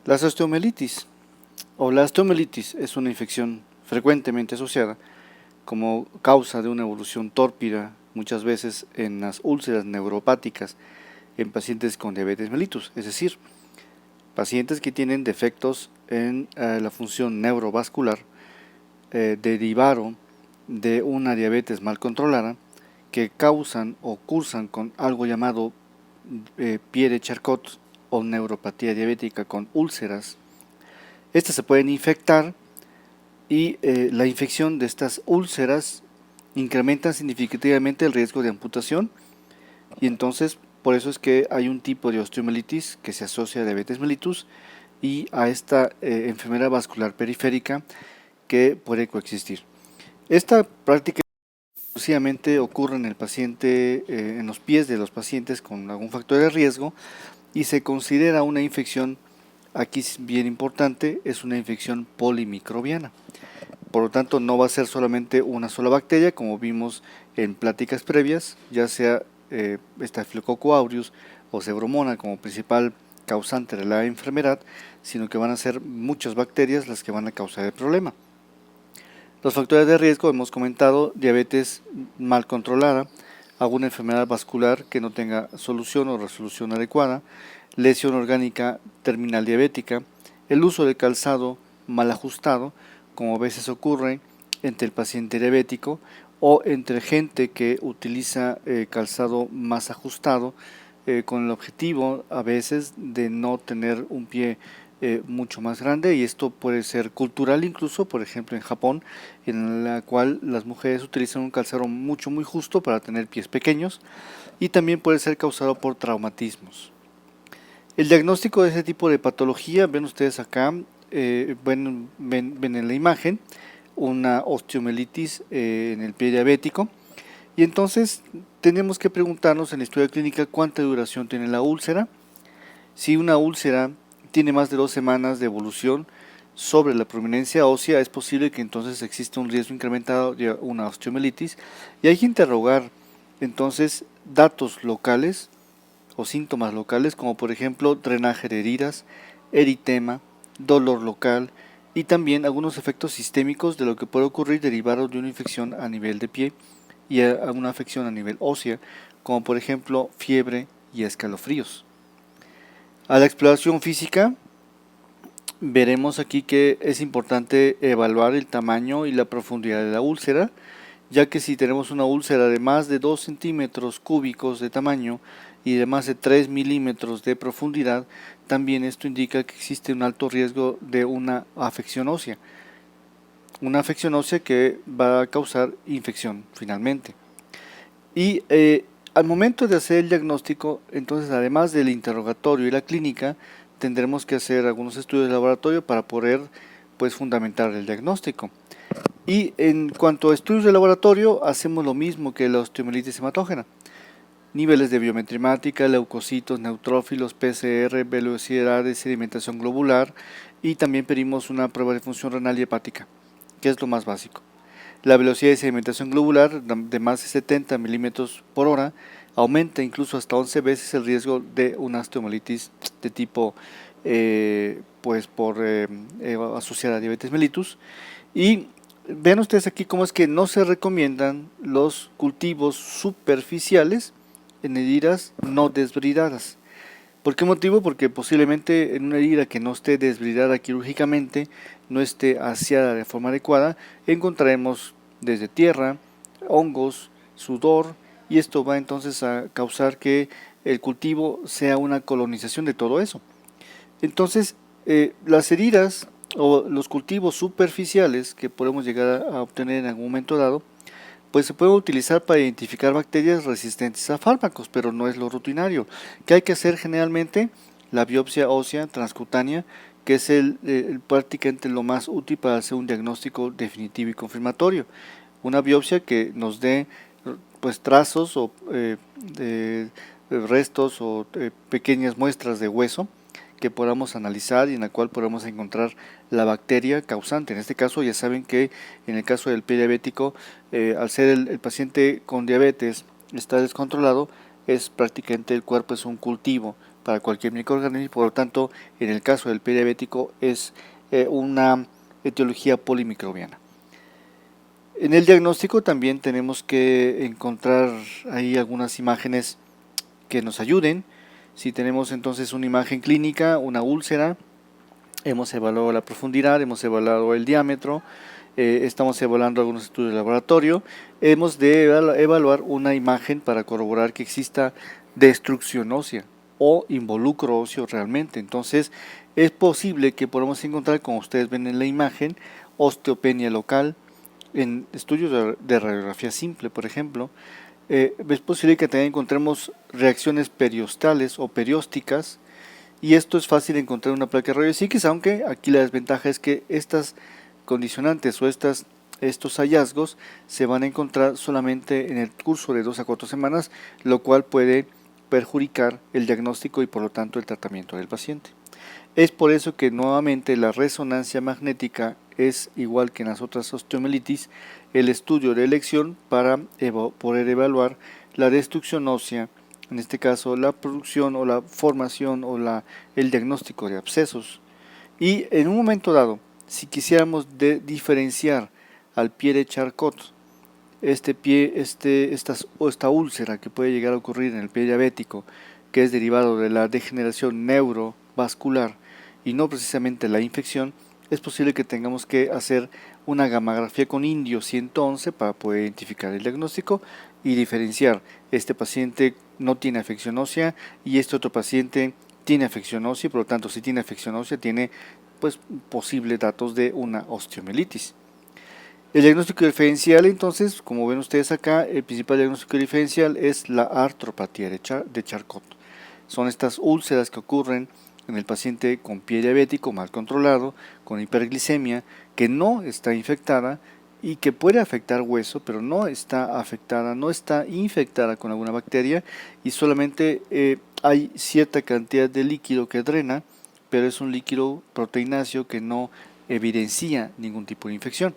Las osteomielitis o la osteomielitis es una infección frecuentemente asociada como causa de una evolución tórpida, muchas veces en las úlceras neuropáticas en pacientes con diabetes mellitus, es decir, pacientes que tienen defectos en la función neurovascular derivaron de una diabetes mal controlada que causan o cursan con algo llamado pie de Charcot o neuropatía diabética con úlceras. Estas se pueden infectar y la infección de estas úlceras incrementa significativamente el riesgo de amputación, y entonces por eso es que hay un tipo de osteomielitis que se asocia a diabetes mellitus y a esta enfermedad vascular periférica que puede coexistir. Esta práctica exclusivamente ocurre en el paciente, en los pies de los pacientes con algún factor de riesgo, y se considera una infección, aquí es bien importante, es una infección polimicrobiana. Por lo tanto, no va a ser solamente una sola bacteria, como vimos en pláticas previas, ya sea Staphylococcus aureus o Cebromona como principal causante de la enfermedad, sino que van a ser muchas bacterias las que van a causar el problema. Los factores de riesgo hemos comentado: diabetes mal controlada, alguna enfermedad vascular que no tenga solución o resolución adecuada, lesión orgánica terminal diabética, el uso de calzado mal ajustado, como a veces ocurre entre el paciente diabético o entre gente que utiliza calzado más ajustado con el objetivo a veces de no tener un pie mucho más grande, y esto puede ser cultural incluso, por ejemplo en Japón, en la cual las mujeres utilizan un calzado muy justo para tener pies pequeños, y también puede ser causado por traumatismos. El diagnóstico de ese tipo de patología, ven ustedes acá, ven en la imagen una osteomielitis en el pie diabético, y entonces tenemos que preguntarnos en la historia clínica cuánta duración tiene la úlcera. Si una úlcera tiene más de 2 semanas de evolución sobre la prominencia ósea, es posible que entonces exista un riesgo incrementado de una osteomielitis, y hay que interrogar entonces datos locales o síntomas locales, como por ejemplo drenaje de heridas, eritema, dolor local y también algunos efectos sistémicos de lo que puede ocurrir derivado de una infección a nivel de pie y a una afección a nivel ósea, como por ejemplo fiebre y escalofríos. A la exploración física veremos aquí que es importante evaluar el tamaño y la profundidad de la úlcera, ya que si tenemos una úlcera de más de 2 centímetros cúbicos de tamaño y de más de 3 milímetros de profundidad, también esto indica que existe un alto riesgo de una afección ósea que va a causar infección finalmente. Y al momento de hacer el diagnóstico, entonces además del interrogatorio y la clínica, tendremos que hacer algunos estudios de laboratorio para poder fundamentar el diagnóstico. Y en cuanto a estudios de laboratorio, hacemos lo mismo que la osteomielitis hematógena: niveles de biometría hemática, leucocitos, neutrófilos, PCR, velocidad de sedimentación globular, y también pedimos una prueba de función renal y hepática, que es lo más básico. La velocidad de sedimentación globular de más de 70 milímetros por hora aumenta incluso hasta 11 veces el riesgo de una osteomielitis de tipo asociada a diabetes mellitus. Y vean ustedes aquí cómo es que no se recomiendan los cultivos superficiales en heridas no desbridadas. ¿Por qué motivo? Porque posiblemente en una herida que no esté desbridada quirúrgicamente, no esté aseada de forma adecuada, encontraremos desde tierra, hongos, sudor, y esto va entonces a causar que el cultivo sea una colonización de todo eso. Entonces, las heridas o los cultivos superficiales que podemos llegar a obtener en algún momento dado, pues se puede utilizar para identificar bacterias resistentes a fármacos, pero no es lo rutinario. ¿Qué hay que hacer generalmente? La biopsia ósea transcutánea, que es prácticamente lo más útil para hacer un diagnóstico definitivo y confirmatorio. Una biopsia que nos dé trazos o restos o pequeñas muestras de hueso que podamos analizar y en la cual podamos encontrar la bacteria causante. En este caso ya saben que en el caso del pie diabético, al ser el paciente con diabetes está descontrolado, es prácticamente el cuerpo es un cultivo para cualquier microorganismo, por lo tanto, en el caso del pie diabético es una etiología polimicrobiana. En el diagnóstico también tenemos que encontrar ahí algunas imágenes que nos ayuden. Si tenemos entonces una imagen clínica, una úlcera, hemos evaluado la profundidad, hemos evaluado el diámetro, estamos evaluando algunos estudios de laboratorio, hemos de evaluar una imagen para corroborar que exista destrucción ósea o involucro óseo realmente. Entonces es posible que podamos encontrar, como ustedes ven en la imagen, osteopenia local. En estudios de radiografía simple, por ejemplo, es posible que también encontremos reacciones periostales o periósticas, y esto es fácil de encontrar en una placa de rayos X, aunque aquí la desventaja es que estas condicionantes o estos hallazgos se van a encontrar solamente en el curso de 2 a 4 semanas, lo cual puede perjudicar el diagnóstico y por lo tanto el tratamiento del paciente. Es por eso que nuevamente la resonancia magnética es, igual que en las otras osteomielitis, el estudio de elección para poder evaluar la destrucción ósea, en este caso la producción o la formación o el diagnóstico de abscesos. Y en un momento dado, si quisiéramos diferenciar al pie de Charcot, esta úlcera que puede llegar a ocurrir en el pie diabético, que es derivado de la degeneración neurovascular y no precisamente la infección, es posible que tengamos que hacer una gammagrafía con indio 111 para poder identificar el diagnóstico y diferenciar: este paciente no tiene afección ósea y este otro paciente tiene afección ósea, y por lo tanto, si tiene afección ósea tiene pues posibles datos de una osteomielitis. El diagnóstico diferencial, entonces, como ven ustedes acá, el principal diagnóstico diferencial es la artropatía de Charcot. Son estas úlceras que ocurren en el paciente con pie diabético mal controlado, con hiperglicemia, que no está infectada y que puede afectar hueso, pero no está afectada, no está infectada con alguna bacteria, y solamente hay cierta cantidad de líquido que drena, pero es un líquido proteináceo que no evidencia ningún tipo de infección.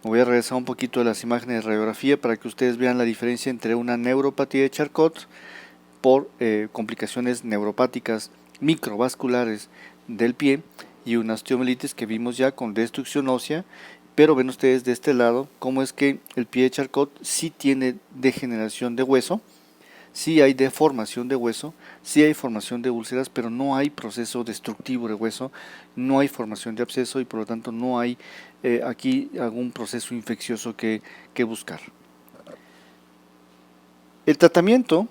Me voy a regresar un poquito a las imágenes de radiografía para que ustedes vean la diferencia entre una neuropatía de Charcot por complicaciones neuropáticas microvasculares del pie y una osteomielitis que vimos ya con destrucción ósea. Pero ven ustedes de este lado cómo es que el pie de Charcot sí tiene degeneración de hueso, sí hay deformación de hueso, sí hay formación de úlceras, pero no hay proceso destructivo de hueso, no hay formación de absceso y por lo tanto no hay aquí algún proceso infeccioso que buscar. El tratamiento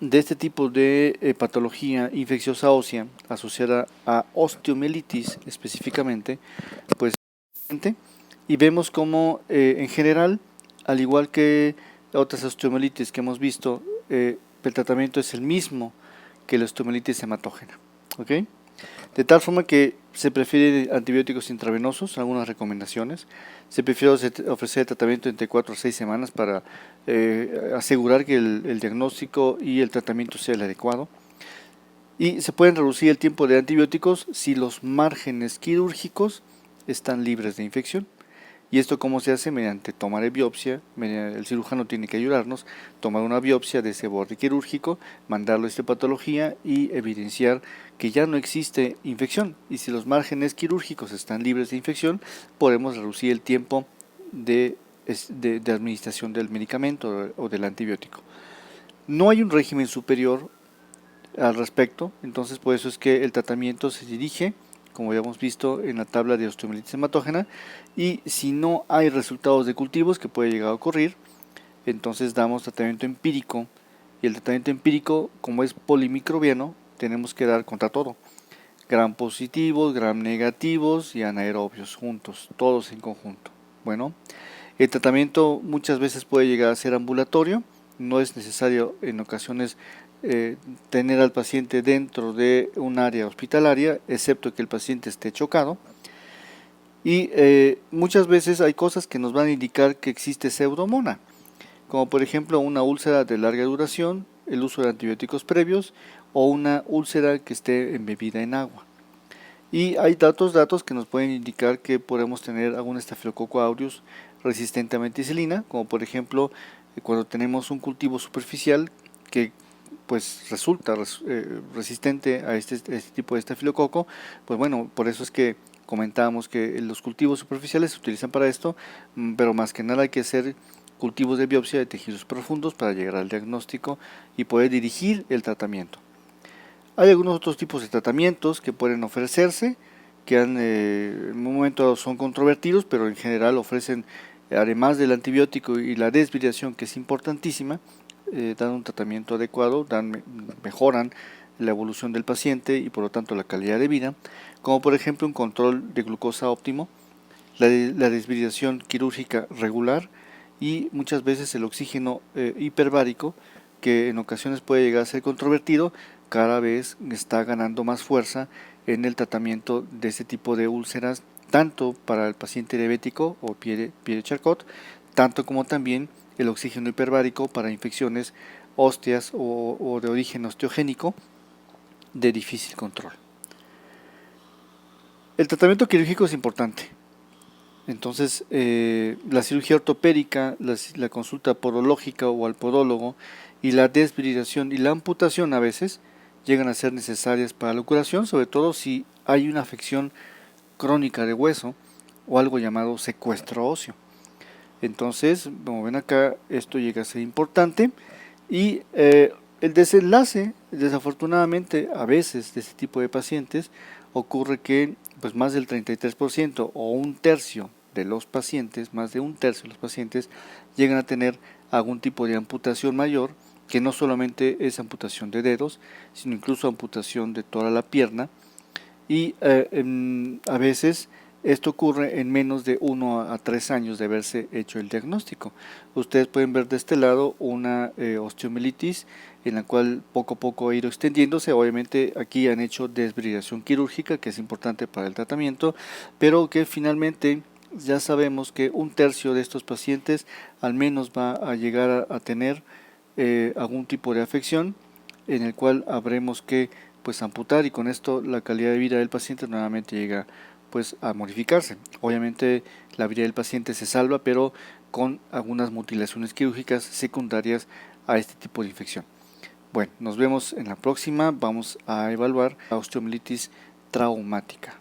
de este tipo de patología infecciosa ósea asociada a osteomielitis específicamente, pues, y vemos como en general, al igual que otras osteomielitis que hemos visto, el tratamiento es el mismo que la osteomielitis hematógena, ¿ok? De tal forma que se prefieren antibióticos intravenosos, algunas recomendaciones. Se prefiere ofrecer el tratamiento entre 4 a 6 semanas para asegurar que el diagnóstico y el tratamiento sea el adecuado. Y se pueden reducir el tiempo de antibióticos si los márgenes quirúrgicos están libres de infección. ¿Y esto cómo se hace? Mediante toma de biopsia. El cirujano tiene que ayudarnos, tomar una biopsia de ese borde quirúrgico, mandarlo a esta patología y evidenciar que ya no existe infección. Y si los márgenes quirúrgicos están libres de infección, podemos reducir el tiempo de administración del medicamento o del antibiótico. No hay un régimen superior al respecto, entonces por eso es que el tratamiento se dirige, como habíamos visto en la tabla de osteomielitis hematógena, y si no hay resultados de cultivos, que puede llegar a ocurrir, entonces damos tratamiento empírico, y el tratamiento empírico, como es polimicrobiano, tenemos que dar contra todo: gram positivos, gram negativos y anaerobios juntos, todos en conjunto. Bueno, el tratamiento muchas veces puede llegar a ser ambulatorio, no es necesario en ocasiones tener al paciente dentro de un área hospitalaria, excepto que el paciente esté chocado. Y muchas veces hay cosas que nos van a indicar que existe pseudomona, como por ejemplo una úlcera de larga duración, el uso de antibióticos previos o una úlcera que esté embebida en agua. Y hay datos que nos pueden indicar que podemos tener algún estafilococo aureus resistente a meticilina, como por ejemplo cuando tenemos un cultivo superficial que pues resulta resistente a este tipo de estafilococo, pues bueno, por eso es que comentábamos que los cultivos superficiales se utilizan para esto, pero más que nada hay que hacer cultivos de biopsia de tejidos profundos para llegar al diagnóstico y poder dirigir el tratamiento. Hay algunos otros tipos de tratamientos que pueden ofrecerse, que en un momento son controvertidos, pero en general ofrecen, además del antibiótico y la desviación, que es importantísima, dan un tratamiento adecuado, mejoran la evolución del paciente y por lo tanto la calidad de vida, como por ejemplo un control de glucosa óptimo, la desviación quirúrgica regular y muchas veces el oxígeno hiperbárico, que en ocasiones puede llegar a ser controvertido, cada vez está ganando más fuerza en el tratamiento de este tipo de úlceras, tanto para el paciente diabético o Pierre-Charcot, tanto como también el oxígeno hiperbárico para infecciones óseas o de origen osteogénico de difícil control. El tratamiento quirúrgico es importante. Entonces, la cirugía ortopédica, la consulta podológica o al podólogo y la desbridación y la amputación a veces llegan a ser necesarias para la curación, sobre todo si hay una afección crónica de hueso o algo llamado secuestro óseo. Entonces, como ven acá, esto llega a ser importante y el desenlace, desafortunadamente, a veces de este tipo de pacientes ocurre que pues más del 33% o un tercio de los pacientes, más de un tercio de los pacientes llegan a tener algún tipo de amputación mayor, que no solamente es amputación de dedos, sino incluso amputación de toda la pierna, y a veces esto ocurre en menos de 1 a 3 años de haberse hecho el diagnóstico. Ustedes pueden ver de este lado una osteomielitis en la cual poco a poco ha ido extendiéndose. Obviamente aquí han hecho desbridación quirúrgica, que es importante para el tratamiento, pero que finalmente ya sabemos que un tercio de estos pacientes al menos va a llegar a tener algún tipo de afección en el cual habremos que pues amputar, y con esto la calidad de vida del paciente nuevamente llega pues a modificarse. Obviamente la vida del paciente se salva, pero con algunas mutilaciones quirúrgicas secundarias a este tipo de infección. Bueno, nos vemos en la próxima. Vamos a evaluar la osteomielitis traumática.